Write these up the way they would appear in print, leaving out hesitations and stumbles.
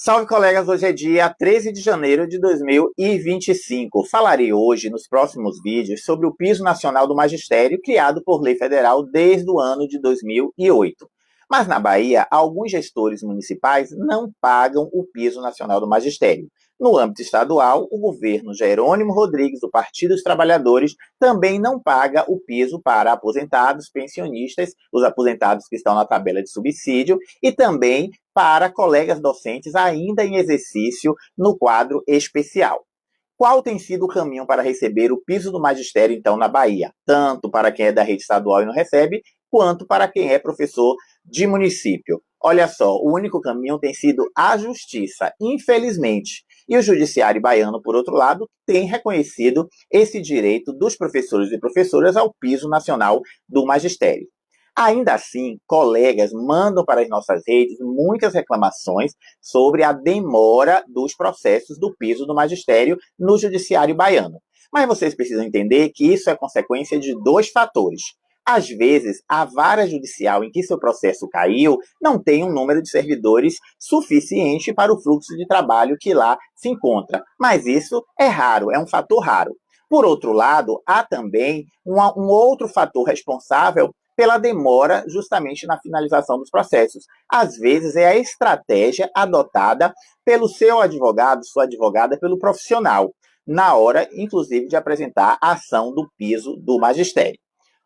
Salve, colegas! Hoje é dia 13 de janeiro de 2025. Falarei hoje, nos próximos vídeos, sobre o Piso Nacional do Magistério, criado por lei federal desde o ano de 2008. Mas na Bahia, alguns gestores municipais não pagam o Piso Nacional do Magistério. No âmbito estadual, o governo Jerônimo Rodrigues, do Partido dos Trabalhadores, também não paga o piso para aposentados, pensionistas, os aposentados que estão na tabela de subsídio, e também para colegas docentes ainda em exercício no quadro especial. Qual tem sido o caminho para receber o piso do magistério, então, na Bahia? Tanto para quem é da rede estadual e não recebe, quanto para quem é professor de município. Olha só, o único caminho tem sido a justiça, infelizmente. E o judiciário baiano, por outro lado, tem reconhecido esse direito dos professores e professoras ao piso nacional do magistério. Ainda assim, colegas mandam para as nossas redes muitas reclamações sobre a demora dos processos do piso do magistério no judiciário baiano. Mas vocês precisam entender que isso é consequência de dois fatores. Às vezes, a vara judicial em que seu processo caiu não tem um número de servidores suficiente para o fluxo de trabalho que lá se encontra. Mas isso é raro, é um fator raro. Por outro lado, há também um outro fator responsável pela demora justamente na finalização dos processos. Às vezes é a estratégia adotada pelo seu advogado, sua advogada, pelo profissional, na hora, inclusive, de apresentar a ação do piso do magistério.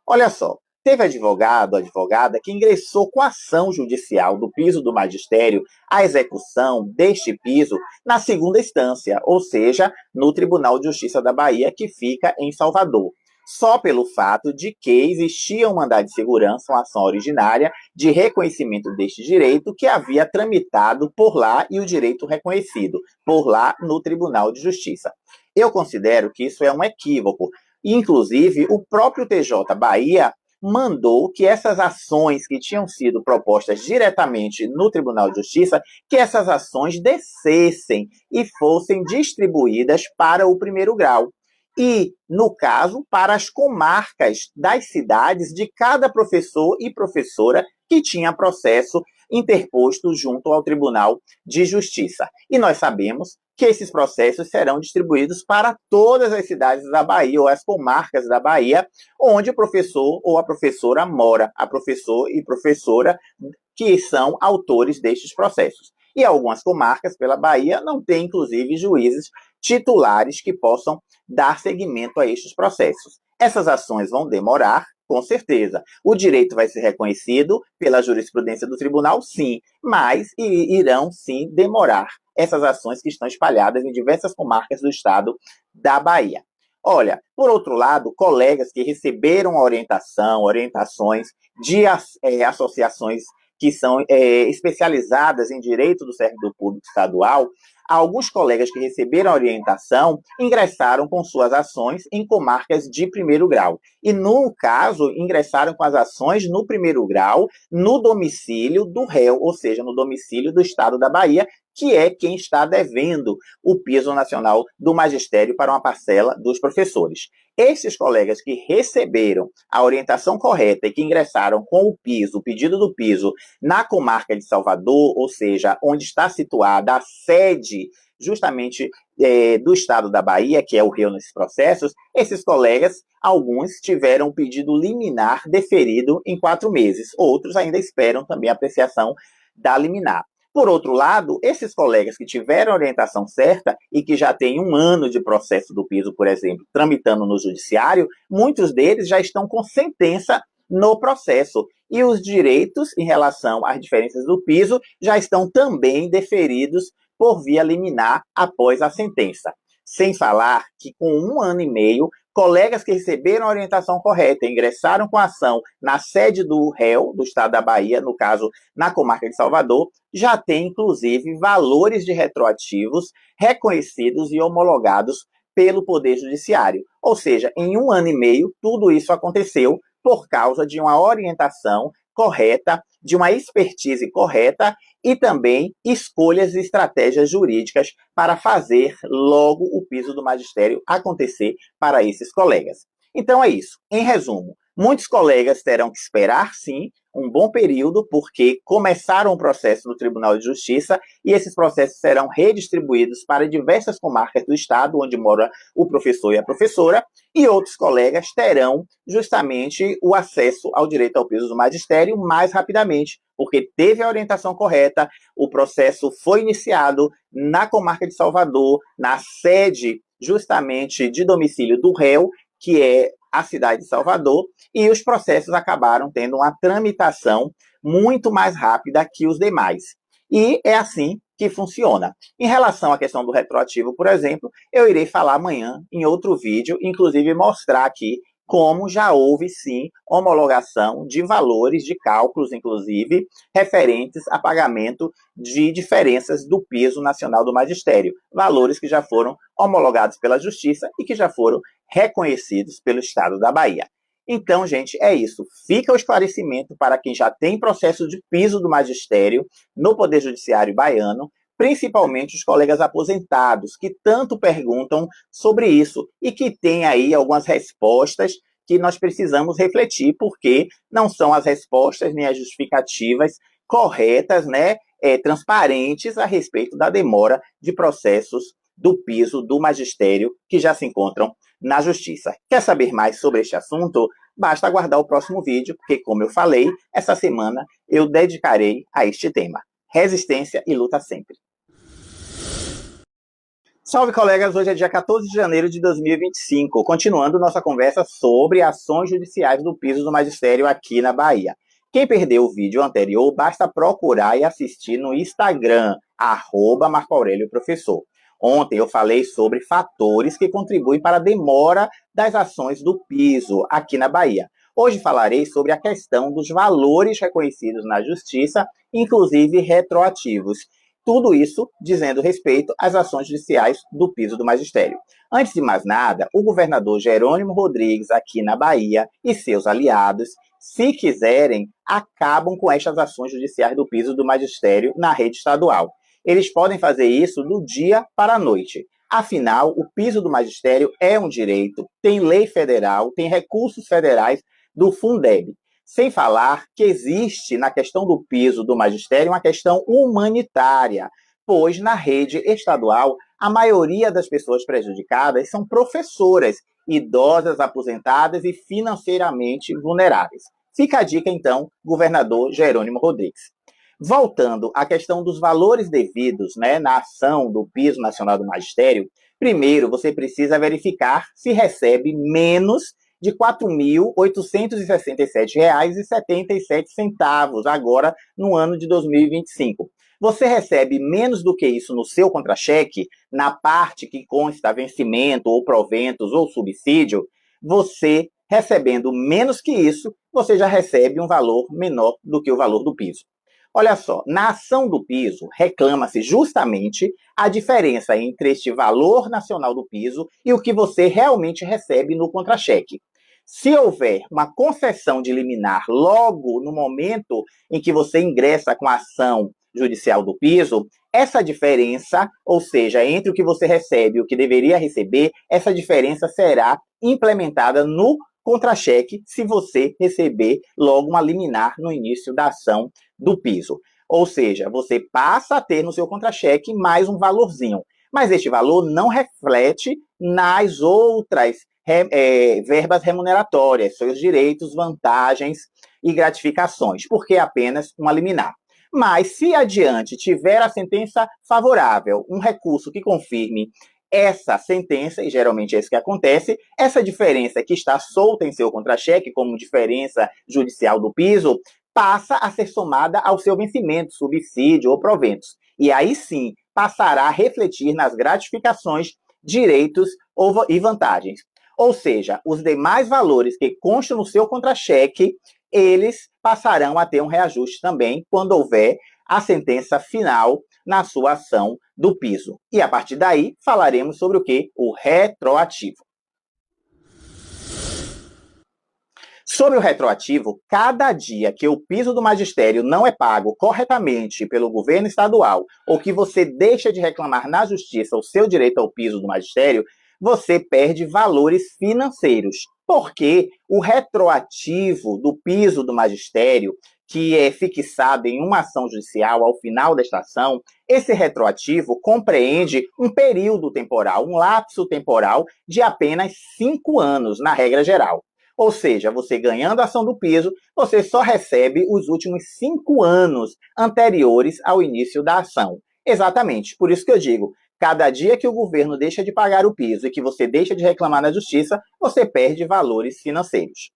Olha só, teve advogado, advogada, que ingressou com ação judicial do piso do magistério, a execução deste piso na segunda instância, ou seja, no Tribunal de Justiça da Bahia, que fica em Salvador, só pelo fato de que existia um mandado de segurança, uma ação originária de reconhecimento deste direito que havia tramitado por lá e o direito reconhecido por lá no Tribunal de Justiça. Eu considero que isso é um equívoco. Inclusive, o próprio TJ Bahia mandou que essas ações que tinham sido propostas diretamente no Tribunal de Justiça, que essas ações descessem e fossem distribuídas para o primeiro grau. E, no caso, para as comarcas das cidades de cada professor e professora que tinha processo interposto junto ao Tribunal de Justiça. E nós sabemos que esses processos serão distribuídos para todas as cidades da Bahia, ou as comarcas da Bahia, onde o professor ou a professora mora, a professor e professora que são autores destes processos. E algumas comarcas pela Bahia não têm, inclusive, juízes titulares que possam dar seguimento a estes processos. Essas ações vão demorar, com certeza. O direito vai ser reconhecido pela jurisprudência do tribunal, sim, mas irão, sim, demorar essas ações que estão espalhadas em diversas comarcas do estado da Bahia. Olha, por outro lado, colegas que receberam orientações de associações que são especializadas em direito do servidor público estadual, alguns colegas que receberam a orientação ingressaram com suas ações em comarcas de primeiro grau. E, no caso, ingressaram com as ações no primeiro grau, no domicílio do réu, ou seja, no domicílio do estado da Bahia, que é quem está devendo o piso nacional do magistério para uma parcela dos professores. Esses colegas que receberam a orientação correta e que ingressaram com o piso, o pedido do piso, na comarca de Salvador, ou seja, onde está situada a sede justamente do estado da Bahia, que é o réu nesses processos, esses colegas, alguns tiveram o pedido liminar deferido em 4 meses, outros ainda esperam também a apreciação da liminar. Por outro lado, esses colegas que tiveram a orientação certa e que já têm 1 ano de processo do piso, por exemplo, tramitando no judiciário, muitos deles já estão com sentença no processo. E os direitos em relação às diferenças do piso já estão também deferidos por via liminar após a sentença. Sem falar que com 1 ano e meio, colegas que receberam a orientação correta e ingressaram com a ação na sede do réu, do estado da Bahia, no caso, na comarca de Salvador, já têm, inclusive, valores de retroativos reconhecidos e homologados pelo Poder Judiciário. Ou seja, em 1 ano e meio, tudo isso aconteceu por causa de uma orientação correta, de uma expertise correta e também escolhas e estratégias jurídicas para fazer logo o piso do magistério acontecer para esses colegas. Então é isso. Em resumo, Muitos colegas terão que esperar, sim, um bom período, porque começaram o processo no Tribunal de Justiça e esses processos serão redistribuídos para diversas comarcas do estado, onde mora o professor e a professora, e outros colegas terão justamente o acesso ao direito ao piso do magistério mais rapidamente, porque teve a orientação correta, o processo foi iniciado na comarca de Salvador, na sede justamente de domicílio do réu, que é a cidade de Salvador, e os processos acabaram tendo uma tramitação muito mais rápida que os demais. E é assim que funciona. Em relação à questão do retroativo, por exemplo, eu irei falar amanhã em outro vídeo, inclusive mostrar aqui como já houve, sim, homologação de valores, de cálculos, inclusive, referentes a pagamento de diferenças do piso nacional do magistério. Valores que já foram homologados pela Justiça e que já foram reconhecidos pelo Estado da Bahia. Então, gente, é isso. Fica o esclarecimento para quem já tem processo de piso do magistério no Poder Judiciário baiano, principalmente os colegas aposentados, que tanto perguntam sobre isso e que têm aí algumas respostas que nós precisamos refletir, porque não são as respostas nem as justificativas corretas, né, transparentes a respeito da demora de processos do piso do magistério que já se encontram na Justiça. Quer saber mais sobre este assunto? Basta aguardar o próximo vídeo, porque, como eu falei, essa semana eu dedicarei a este tema. Resistência e luta sempre. Salve, colegas! Hoje é dia 14 de janeiro de 2025, continuando nossa conversa sobre ações judiciais do piso do magistério aqui na Bahia. Quem perdeu o vídeo anterior, basta procurar e assistir no Instagram, @MarcoAurélioProfessor. Ontem eu falei sobre fatores que contribuem para a demora das ações do piso aqui na Bahia. Hoje falarei sobre a questão dos valores reconhecidos na Justiça, inclusive retroativos. Tudo isso dizendo respeito às ações judiciais do piso do magistério. Antes de mais nada, o governador Jerônimo Rodrigues, aqui na Bahia, e seus aliados, se quiserem, acabam com estas ações judiciais do piso do magistério na rede estadual. Eles podem fazer isso do dia para a noite. Afinal, o piso do magistério é um direito, tem lei federal, tem recursos federais do Fundeb. Sem falar que existe na questão do piso do magistério uma questão humanitária, pois na rede estadual a maioria das pessoas prejudicadas são professoras, idosas, aposentadas e financeiramente vulneráveis. Fica a dica, então, governador Jerônimo Rodrigues. Voltando à questão dos valores devidos, né, na ação do piso nacional do magistério, primeiro você precisa verificar se recebe menos de R$ 4.867,77 agora no ano de 2025. Você recebe menos do que isso no seu contra-cheque, na parte que consta vencimento ou proventos ou subsídio, você recebendo menos que isso, você já recebe um valor menor do que o valor do piso. Olha só, na ação do piso, reclama-se justamente a diferença entre este valor nacional do piso e o que você realmente recebe no contra-cheque. Se houver uma concessão de liminar logo no momento em que você ingressa com a ação judicial do piso, essa diferença, ou seja, entre o que você recebe e o que deveria receber, essa diferença será implementada no contra-cheque se você receber logo uma liminar no início da ação do piso. Ou seja, você passa a ter no seu contra-cheque mais um valorzinho. Mas este valor não reflete nas outras verbas remuneratórias, seus direitos, vantagens e gratificações, porque é apenas uma liminar. Mas, se adiante tiver a sentença favorável, um recurso que confirme essa sentença, e geralmente é isso que acontece, essa diferença que está solta em seu contra-cheque, como diferença judicial do piso, passa a ser somada ao seu vencimento, subsídio ou proventos. E aí sim, passará a refletir nas gratificações, direitos e vantagens. Ou seja, os demais valores que constam no seu contra-cheque, eles passarão a ter um reajuste também quando houver a sentença final na sua ação do piso. E a partir daí, falaremos sobre o que? O retroativo. Sobre o retroativo, cada dia que o piso do magistério não é pago corretamente pelo governo estadual ou que você deixa de reclamar na justiça o seu direito ao piso do magistério, você perde valores financeiros. porque o retroativo do piso do magistério, que é fixado em uma ação judicial ao final desta ação, esse retroativo compreende um período temporal, um lapso temporal de apenas 5 anos, na regra geral. Ou seja, você ganhando a ação do piso, você só recebe os últimos 5 anos anteriores ao início da ação. Exatamente, por isso que eu digo, cada dia que o governo deixa de pagar o piso e que você deixa de reclamar na justiça, você perde valores financeiros.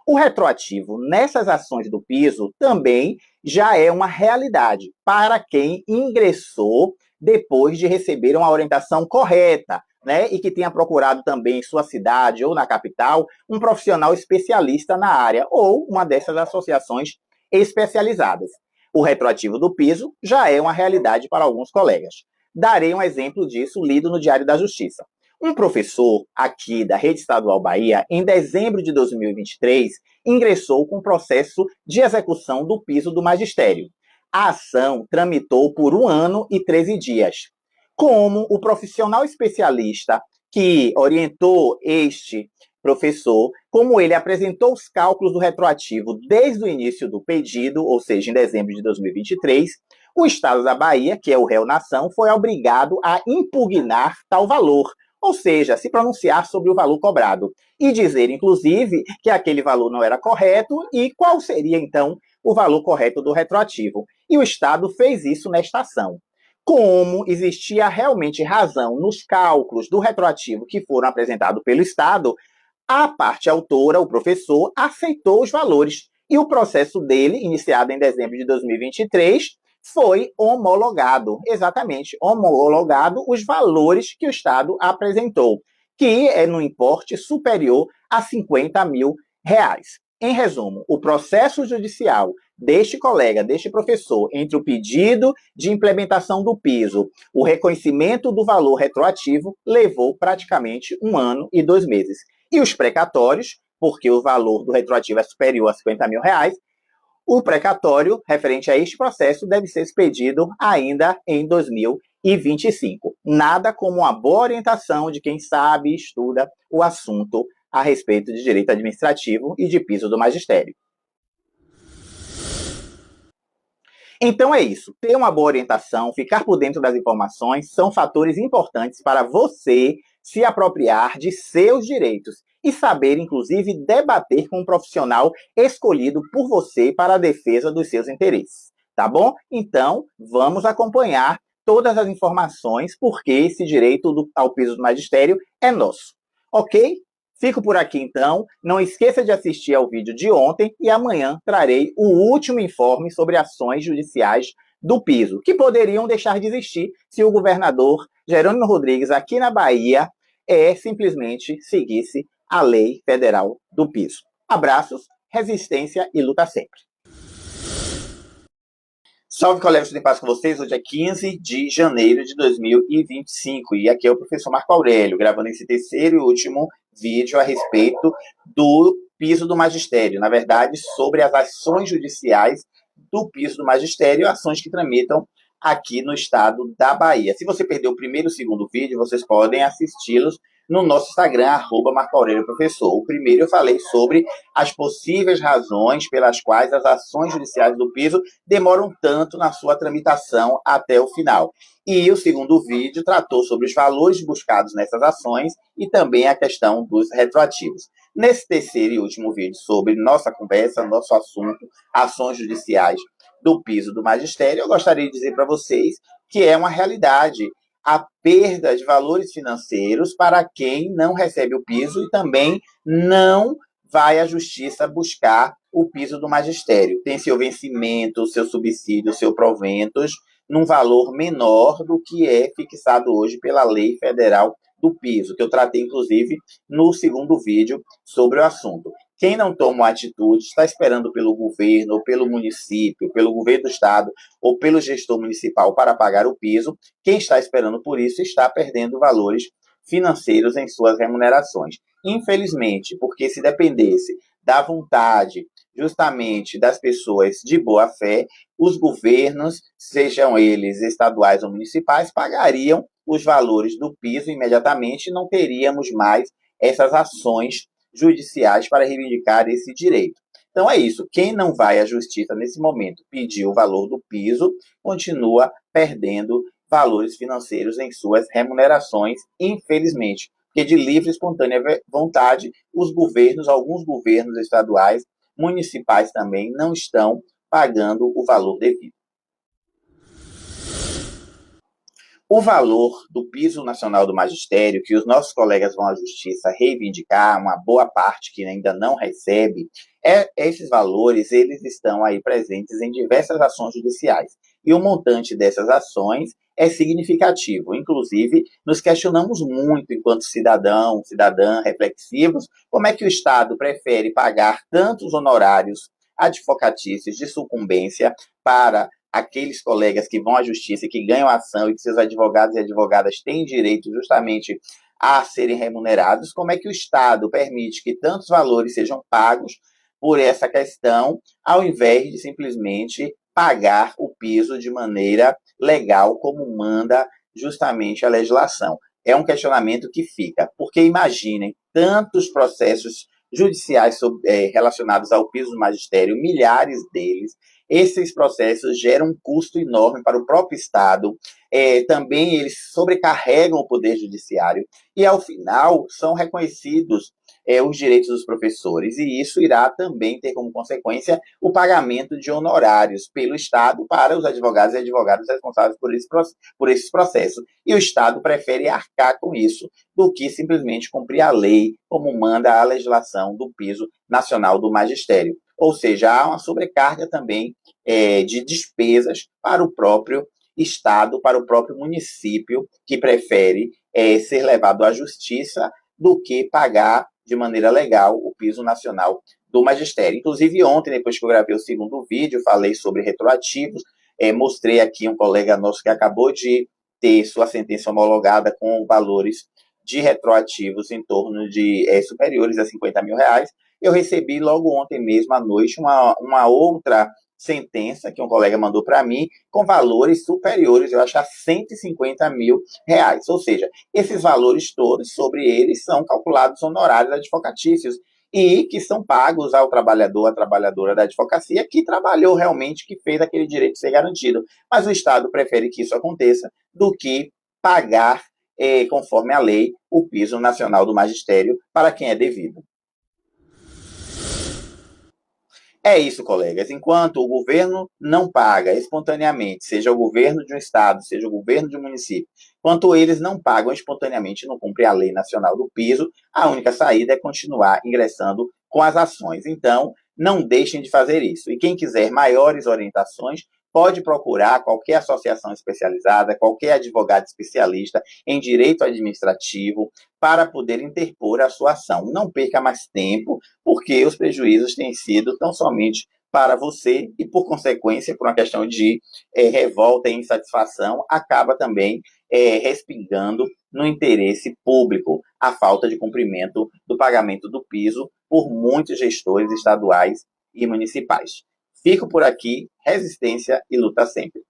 O retroativo nessas ações do piso também já é uma realidade para quem ingressou depois de receber uma orientação correta, né, e que tenha procurado também em sua cidade ou na capital um profissional especialista na área ou uma dessas associações especializadas. O retroativo do piso já é uma realidade para alguns colegas. Darei um exemplo disso lido no Diário da Justiça. Um professor aqui da Rede Estadual Bahia, em dezembro de 2023, ingressou com processo de execução do piso do magistério. A ação tramitou por 1 ano e 13 dias. Como o profissional especialista que orientou este professor, como ele apresentou os cálculos do retroativo desde o início do pedido, ou seja, em dezembro de 2023, o Estado da Bahia, que é o réu na ação, foi obrigado a impugnar tal valor, ou seja, se pronunciar sobre o valor cobrado e dizer, inclusive, que aquele valor não era correto e qual seria, então, o valor correto do retroativo. E o Estado fez isso nesta ação. Como existia realmente razão nos cálculos do retroativo que foram apresentados pelo Estado, a parte autora, o professor, aceitou os valores e o processo dele, iniciado em dezembro de 2023, foi homologado, exatamente, homologado os valores que o Estado apresentou, que é no importe superior a 50 mil reais. Em resumo, o processo judicial deste colega, deste professor, entre o pedido de implementação do piso, o reconhecimento do valor retroativo, levou praticamente 1 ano e 2 meses. E os precatórios, porque o valor do retroativo é superior a 50 mil reais, o precatório referente a este processo deve ser expedido ainda em 2025. Nada como uma boa orientação de quem sabe e estuda o assunto a respeito de direito administrativo e de piso do magistério. Então é isso. Ter uma boa orientação, ficar por dentro das informações são fatores importantes para você se apropriar de seus direitos e saber, inclusive, debater com um profissional escolhido por você para a defesa dos seus interesses. Tá bom? Então, vamos acompanhar todas as informações, porque esse direito ao piso do magistério é nosso. Ok? Fico por aqui então. Não esqueça de assistir ao vídeo de ontem e amanhã trarei o último informe sobre ações judiciais do piso, que poderiam deixar de existir se o governador Jerônimo Rodrigues, aqui na Bahia, simplesmente seguisse a lei federal do piso. Abraços, resistência e luta sempre. Salve, colegas, tudo em paz com vocês? Hoje é 15 de janeiro de 2025 e aqui é o professor Marco Aurélio, gravando esse terceiro e último vídeo a respeito do piso do magistério, na verdade, sobre as ações judiciais do piso do magistério, ações que tramitam aqui no estado da Bahia. Se você perdeu o primeiro e o segundo vídeo, vocês podem assisti-los no nosso Instagram, @MarcoAurélioProfessor. O primeiro eu falei sobre as possíveis razões pelas quais as ações judiciais do piso demoram tanto na sua tramitação até o final. E o segundo vídeo tratou sobre os valores buscados nessas ações e também a questão dos retroativos. Nesse terceiro e último vídeo sobre nossa conversa, nosso assunto, ações judiciais do piso do magistério, eu gostaria de dizer para vocês que é uma realidade a perda de valores financeiros para quem não recebe o piso e também não vai à justiça buscar o piso do magistério. Tem seu vencimento, seu subsídio, seu proventos, num valor menor do que é fixado hoje pela lei federal do piso, que eu tratei, inclusive, no segundo vídeo sobre o assunto. Quem não toma uma atitude está esperando pelo governo, ou pelo município, pelo governo do estado, ou pelo gestor municipal para pagar o piso. Quem está esperando por isso está perdendo valores financeiros em suas remunerações. Infelizmente, porque se dependesse da vontade justamente das pessoas de boa fé, os governos, sejam eles estaduais ou municipais, pagariam os valores do piso imediatamente e não teríamos mais essas ações judiciais para reivindicar esse direito. Então é isso. Quem não vai à justiça nesse momento pedir o valor do piso, continua perdendo valores financeiros em suas remunerações, infelizmente. Porque de livre e espontânea vontade, os governos, alguns governos estaduais, municipais também, não estão pagando o valor devido. O valor do piso nacional do magistério, que os nossos colegas vão à justiça reivindicar, uma boa parte que ainda não recebe, esses valores eles estão aí presentes em diversas ações judiciais. E o montante dessas ações é significativo. Inclusive, nos questionamos muito, enquanto cidadão, cidadã, reflexivos, como é que o Estado prefere pagar tantos honorários advocatícios de sucumbência para aqueles colegas que vão à justiça, que ganham ação e que seus advogados e advogadas têm direito justamente a serem remunerados, como é que o Estado permite que tantos valores sejam pagos por essa questão, ao invés de simplesmente pagar o piso de maneira legal, como manda justamente a legislação. É um questionamento que fica, porque imaginem tantos processos judiciais relacionados ao piso do magistério, milhares deles. Esses processos geram um custo enorme para o próprio Estado, também eles sobrecarregam o Poder Judiciário e, ao final, são reconhecidos os direitos dos professores, e isso irá também ter como consequência o pagamento de honorários pelo Estado para os advogados e advogadas responsáveis por esses processos. E o Estado prefere arcar com isso do que simplesmente cumprir a lei, como manda a legislação do piso nacional do magistério. Ou seja, há uma sobrecarga também de despesas para o próprio Estado, para o próprio município, que prefere ser levado à justiça do que pagar de maneira legal o piso nacional do magistério. Inclusive, ontem, depois que eu gravei o segundo vídeo, falei sobre retroativos, mostrei aqui um colega nosso que acabou de ter sua sentença homologada com valores de retroativos em torno de superiores a 50 mil reais. Eu recebi logo ontem mesmo à noite uma outra sentença que um colega mandou para mim com valores superiores, eu acho, a 150 mil reais. Ou seja, esses valores todos, sobre eles, são calculados honorários advocatícios e que são pagos ao trabalhador, à trabalhadora da advocacia, que trabalhou realmente, que fez aquele direito ser garantido. Mas o Estado prefere que isso aconteça do que pagar, conforme a lei, o piso nacional do magistério para quem é devido. É isso, colegas. Enquanto o governo não paga espontaneamente, seja o governo de um estado, seja o governo de um município, enquanto eles não pagam espontaneamente, não cumprem a lei nacional do piso, a única saída é continuar ingressando com as ações. Então, não deixem de fazer isso. E quem quiser maiores orientações, pode procurar qualquer associação especializada, qualquer advogado especialista em direito administrativo para poder interpor a sua ação. Não perca mais tempo, porque os prejuízos têm sido tão somente para você e, por consequência, por uma questão de revolta e insatisfação, acaba também respingando no interesse público a falta de cumprimento do pagamento do piso por muitos gestores estaduais e municipais. Fico por aqui, resistência e luta sempre.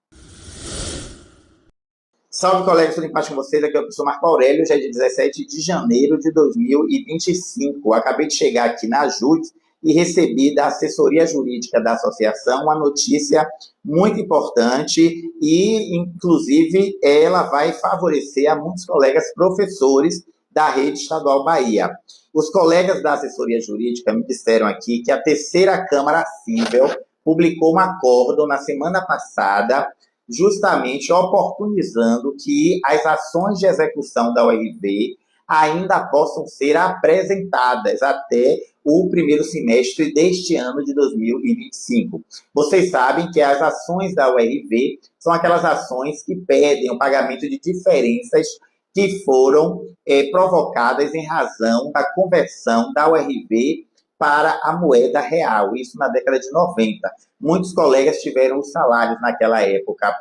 Salve, colegas, tudo em paz com vocês? Aqui é o professor Marco Aurélio, já é de 17 de janeiro de 2025. Acabei de chegar aqui na JUDS e recebi da assessoria jurídica da associação uma notícia muito importante e, inclusive, ela vai favorecer a muitos colegas professores da rede estadual Bahia. Os colegas da assessoria jurídica me disseram aqui que a terceira Câmara Cível publicou um acórdão na semana passada, justamente oportunizando que as ações de execução da URV ainda possam ser apresentadas até o primeiro semestre deste ano de 2025. Vocês sabem que as ações da URV são aquelas ações que pedem o pagamento de diferenças que foram provocadas em razão da conversão da URV para a moeda real, isso na década de 90. Muitos colegas tiveram os salários naquela época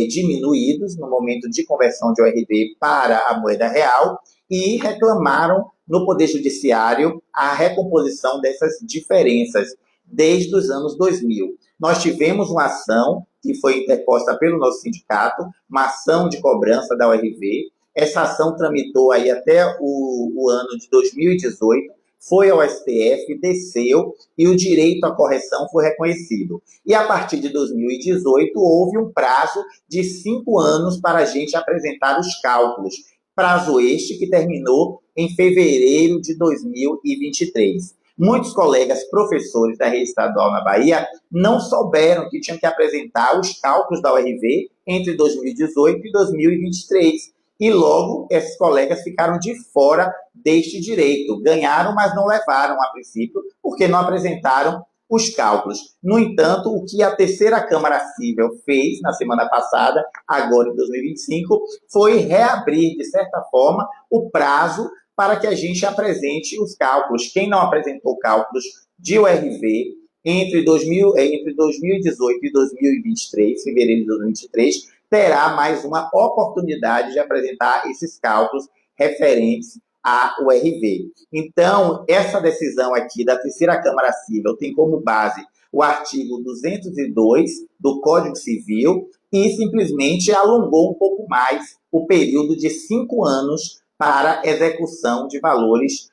diminuídos no momento de conversão de URV para a moeda real e reclamaram no Poder Judiciário a recomposição dessas diferenças desde os anos 2000. Nós tivemos uma ação que foi interposta pelo nosso sindicato, uma ação de cobrança da URV. Essa ação tramitou aí até o ano de 2018, foi ao STF, desceu e o direito à correção foi reconhecido. E a partir de 2018 houve um prazo de 5 anos para a gente apresentar os cálculos. Prazo este que terminou em fevereiro de 2023. Muitos colegas professores da rede estadual na Bahia não souberam que tinham que apresentar os cálculos da URV entre 2018 e 2023. E logo, esses colegas ficaram de fora deste direito. Ganharam, mas não levaram a princípio, porque não apresentaram os cálculos. No entanto, o que a terceira Câmara Civil fez na semana passada, agora em 2025, foi reabrir, de certa forma, o prazo para que a gente apresente os cálculos. Quem não apresentou cálculos de URV entre 2018 e 2023, fevereiro de 2023, terá mais uma oportunidade de apresentar esses cálculos referentes à URV. Então, essa decisão aqui da terceira Câmara Civil tem como base o artigo 202 do Código Civil e simplesmente alongou um pouco mais o período de 5 anos para execução de valores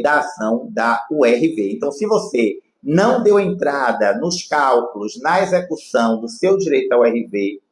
da ação da URV. Então, se você não deu entrada nos cálculos, na execução do seu direito à URV,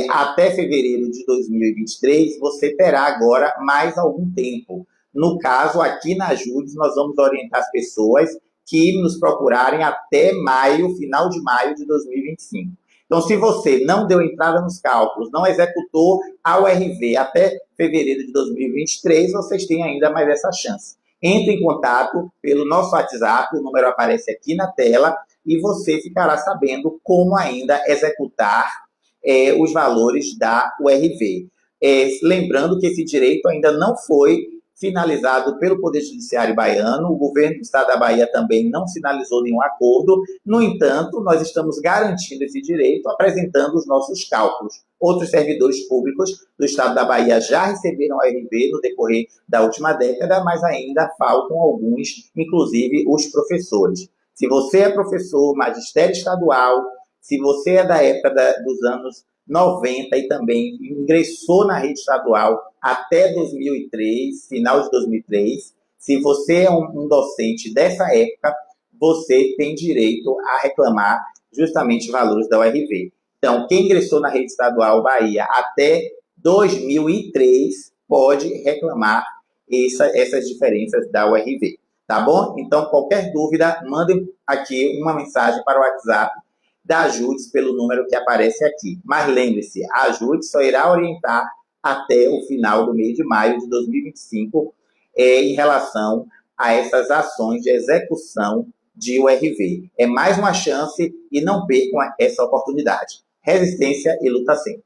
até fevereiro de 2023, você terá agora mais algum tempo. No caso, aqui na Ajudes, nós vamos orientar as pessoas que nos procurarem até maio, final de maio de 2025. Então, se você não deu entrada nos cálculos, não executou a URV até fevereiro de 2023, vocês têm ainda mais essa chance. Entre em contato pelo nosso WhatsApp, o número aparece aqui na tela, e você ficará sabendo como ainda executar os valores da URV. Lembrando que esse direito ainda não foi finalizado pelo Poder Judiciário baiano, o governo do estado da Bahia também não finalizou nenhum acordo. No entanto, nós estamos garantindo esse direito apresentando os nossos cálculos. Outros servidores públicos do estado da Bahia já receberam a URV no decorrer da última década, mas ainda faltam alguns, inclusive os professores. Se você é professor, magistério estadual, se você é da época dos anos 90 e também ingressou na rede estadual até 2003, final de 2003, se você é um docente dessa época, você tem direito a reclamar justamente valores da URV. Então, quem ingressou na rede estadual Bahia até 2003 pode reclamar essas diferenças da URV, tá bom? Então, qualquer dúvida, mandem aqui uma mensagem para o WhatsApp da Ajudes pelo número que aparece aqui. Mas lembre-se, a Ajudes só irá orientar até o final do mês de maio de 2025 em relação a essas ações de execução de URV. É mais uma chance e não percam essa oportunidade. Resistência e luta sempre.